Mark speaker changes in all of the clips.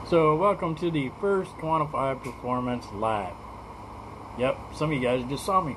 Speaker 1: So welcome to the first Quantified Performance Live. Yep, some of you guys just saw me.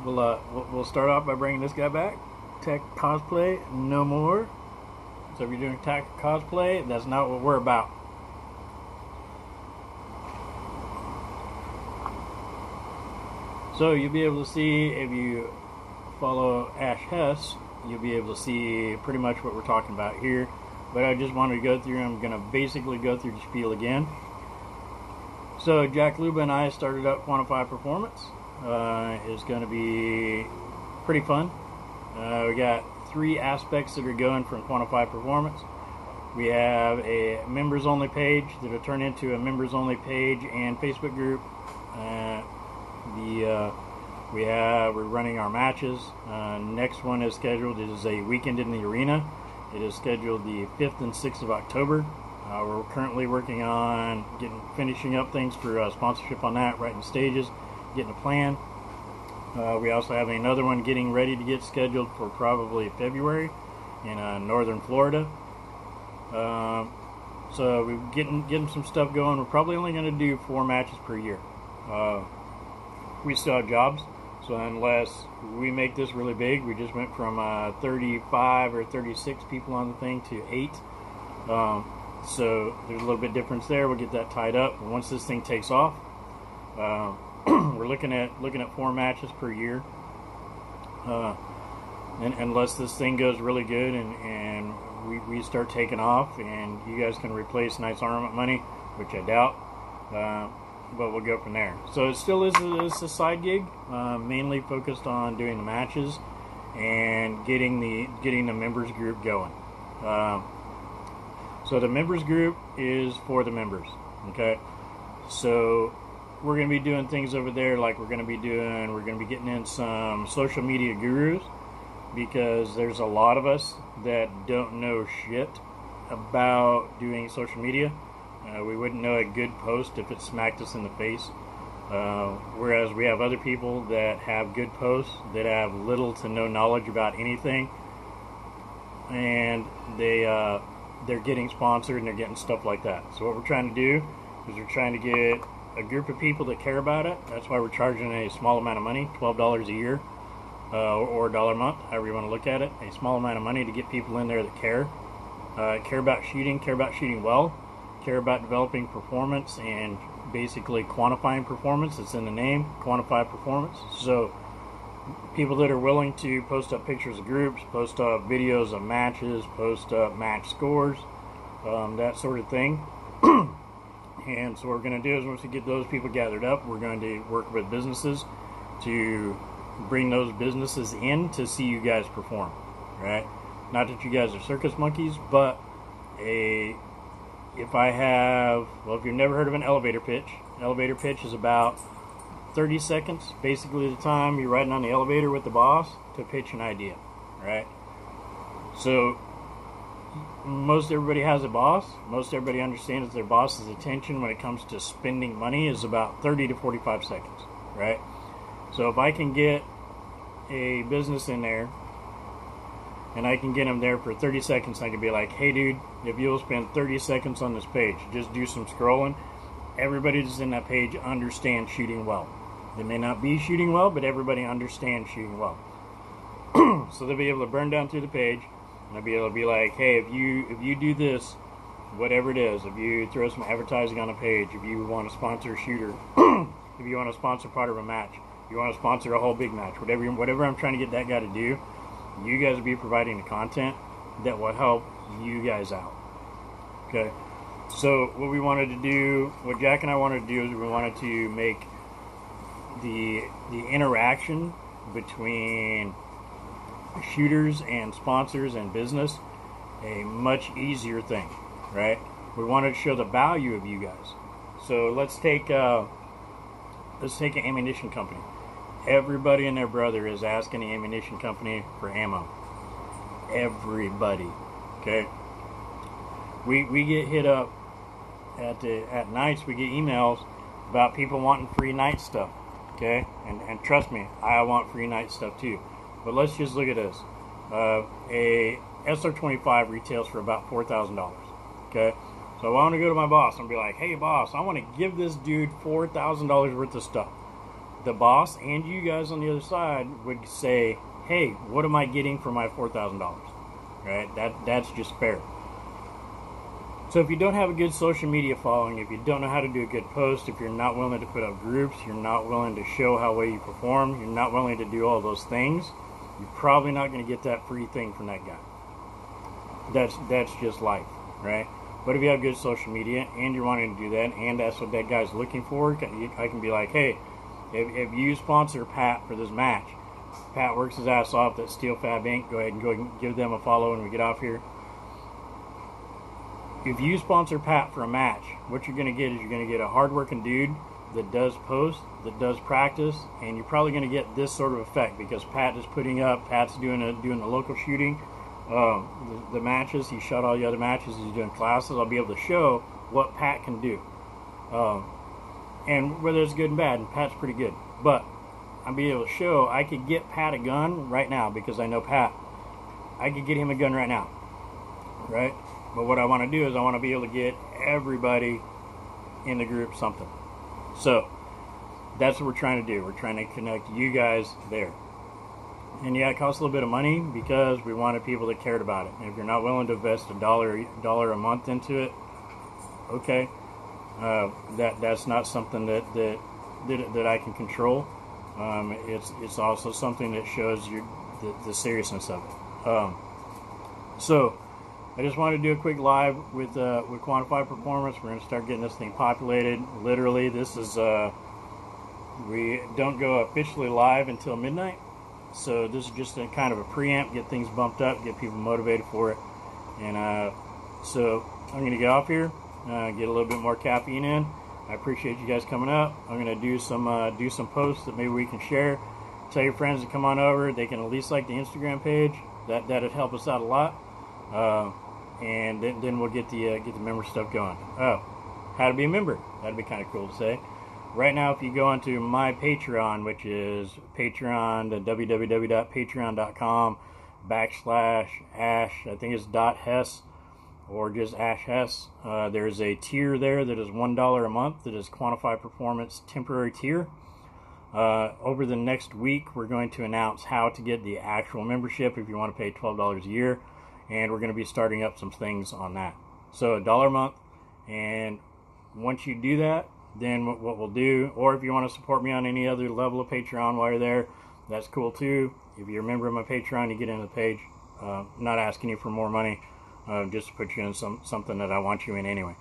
Speaker 1: We'll start off by bringing this guy back. Tech cosplay, no more. So if you're doing tech cosplay, that's not what we're about. So you'll be able to see, if you follow Ash Hess, you'll be able to see pretty much what we're talking about here. But I just wanted to go through, I'm going to basically go through the spiel again. So Jack Luba and I started up Quantified Performance. It's going to be pretty fun. We got three aspects that are going from Quantified Performance. We have a members only page that will turn into a members only page and Facebook group. We're running our matches. Next one is scheduled. It is a weekend in the arena. It is scheduled the 5th and 6th of October. We're currently working on finishing up things for sponsorship on that, writing stages, getting a plan. We also have another one getting ready to get scheduled for probably February in northern Florida. So we're getting some stuff going. We're probably only going to do 4 matches per year. We still have jobs, so unless we make this really big, we just went from 35 or 36 people on the thing to 8. So there's a little bit difference there. We'll get that tied up. And once this thing takes off, we're looking at 4 matches per year. And unless this thing goes really good and we start taking off, and you guys can replace Knights Armament money, which I doubt. But we'll go from there. So it still is a side gig, mainly focused on doing the matches and getting the members group going. So the members group is for the members. Okay, so we're going to be doing things over there, like we're going to be getting in some social media gurus, because there's a lot of us that don't know shit about doing social media. We wouldn't know a good post if it smacked us in the face. Whereas we have other people that have good posts that have little to no knowledge about anything, and they're getting sponsored and they're getting stuff like that. So what we're trying to do is we're trying to get a group of people that care about it. That's why we're charging a small amount of money, $12 a year, or $1 a month, however you want to look at it. A small amount of money to get people in there that care about shooting well, care about developing performance and basically quantifying performance. It's in the name, Quantified Performance. So people that are willing to post up pictures of groups, post up videos of matches, post up match scores, that sort of thing. And so what we're going to do is, once we get those people gathered up, we're going to work with businesses to bring those businesses in to see you guys perform, right? Not that you guys are circus monkeys, but if you've never heard of an elevator pitch is about 30 seconds, basically the time you're riding on the elevator with the boss to pitch an idea, right? So most everybody has a boss. Most everybody understands their boss's attention when it comes to spending money is about 30 to 45 seconds, right? So if I can get a business in there and I can get them there for 30 seconds, I can be like, hey dude, if you'll spend 30 seconds on this page, just do some scrolling. Everybody that's in that page understands shooting well. They may not be shooting well, but everybody understands shooting well. So they'll be able to burn down through the page, and I'll be able to be like, hey, if you do this, whatever it is, if you throw some advertising on a page, if you want to sponsor a shooter, if you want to sponsor part of a match, if you want to sponsor a whole big match, whatever I'm trying to get that guy to do, you guys will be providing the content that will help you guys out. Okay, so what Jack and I wanted to do is we wanted to make the interaction between shooters and sponsors and business a much easier thing, right? We wanted to show the value of you guys. So let's take an ammunition company. Everybody and their brother is asking the ammunition company for ammo. Everybody. Okay. We get hit up at nights. We get emails about people wanting free night stuff. Okay, and trust me, I want free night stuff too. But let's just look at this. A SR25 retails for about $4,000. Okay, So I want to go to my boss and be like, hey boss, I want to give this dude $4,000 worth of stuff. The boss and you guys on the other side would say, hey, what am I getting for my $4,000? Right? That's just fair. So if you don't have a good social media following, if you don't know how to do a good post, if you're not willing to put up groups, you're not willing to show how well you perform, you're not willing to do all those things, you're probably not going to get that free thing from that guy. That's just life, right? But if you have good social media and you're wanting to do that, and that's what that guy's looking for, I can be like, hey, if you sponsor Pat for this match, Pat works his ass off, that's Steel Fab Inc., go ahead and give them a follow when we get off here. If you sponsor Pat for a match, what you're going to get is you're going to get a hardworking dude that does post, that does practice, and you're probably going to get this sort of effect because Pat is putting up, Pat's doing the local shooting, the matches. He shot all the other matches. He's doing classes. I'll be able to show what Pat can do, and whether it's good and bad. And Pat's pretty good, but I'll be able to show I could get Pat a gun right now because I know Pat. I could get him a gun right now, right? But what I want to do is I want to be able to get everybody in the group something. So that's what we're trying to do. We're trying to connect you guys there. And yeah, it costs a little bit of money because we wanted people that cared about it. And if you're not willing to invest a dollar a month into it, okay, that's not something that I can control. It's also something that shows you the seriousness of it. So I just wanted to do a quick live with Quantified Performance. We're going to start getting this thing populated. Literally, this is we don't go officially live until midnight. So this is just a kind of a preamp, get things bumped up, get people motivated for it. And so I'm going to get off here, get a little bit more caffeine in. I appreciate you guys coming up. I'm going to do some posts that maybe we can share. Tell your friends to come on over. They can at least like the Instagram page. That'd help us out a lot. And then we'll get the member stuff going. Oh, how to be a member? That'd be kind of cool to say. Right now, if you go onto my Patreon, which is Patreon, www.patreon.com/Ash, I think it's .Hess or just Ash Hess. There's a tier there that is $1 a month. That is Quantified Performance temporary tier. Over the next week, we're going to announce how to get the actual membership if you want to pay $12 a year. And we're going to be starting up some things on that. So $1 a month. And once you do that, then what we'll do, or if you want to support me on any other level of Patreon while you're there, that's cool too. If you're a member of my Patreon, you get into the page. Not asking you for more money, just to put you in something that I want you in anyway.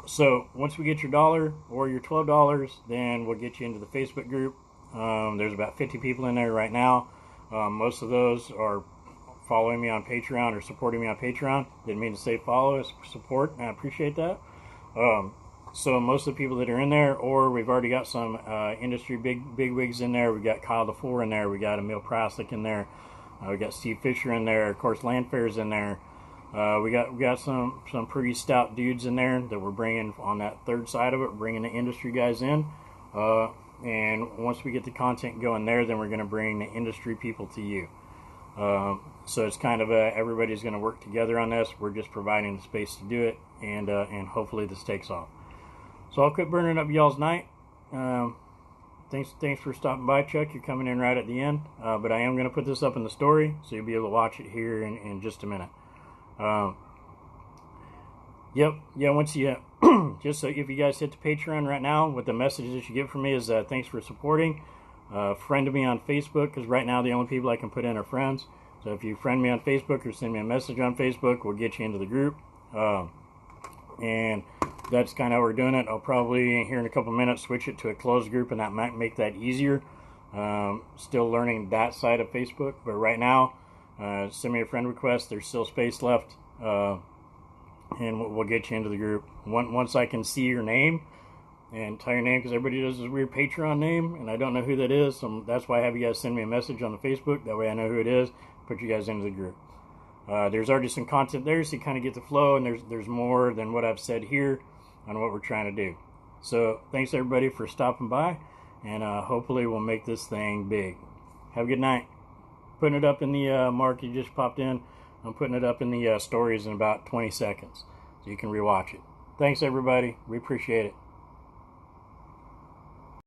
Speaker 1: So once we get your $1 or your $12, then we'll get you into the Facebook group. There's about 50 people in there right now. Most of those are following me on Patreon or supporting me on Patreon. Didn't mean to say follow, it's support, and I appreciate that. So most of the people that are in there, or we've already got some industry big wigs in there. We got Kyle DeFore in there. We got Emil Praslik in there. We got Steve Fisher in there. Of course, Landfair's in there. We got some pretty stout dudes in there that we're bringing on that third side of it. We're bringing the industry guys in. And once we get the content going there, then we're going to bring the industry people to you. So it's kind of everybody's going to work together on this. We're just providing the space to do it, and hopefully this takes off. So I'll quit burning up y'all's night. Thanks for stopping by, Chuck. You're coming in right at the end. But I am going to put this up in the story, so you'll be able to watch it here in just a minute. Once you just so if you guys hit the Patreon right now, what the message that you get from me is thanks for supporting. Friend me on Facebook, because right now the only people I can put in are friends. So if you friend me on Facebook or send me a message on Facebook, we'll get you into the group. And that's kind of how we're doing it. I'll probably, here in a couple minutes, switch it to a closed group, and that might make that easier. Still learning that side of Facebook, but right now, send me a friend request. There's still space left, and we'll get you into the group. Once I can see your name and tell your name, because everybody does this weird Patreon name, and I don't know who that is, so that's why I have you guys send me a message on the Facebook. That way I know who it is, put you guys into the group. There's already some content there, so you kind of get the flow, and there's more than what I've said here on what we're trying to do. So thanks everybody for stopping by, and hopefully we'll make this thing big. Have a good night. Putting it up in the Mark, you just popped in. I'm putting it up in the stories in about 20 seconds. so you can rewatch it. Thanks, everybody. We appreciate it.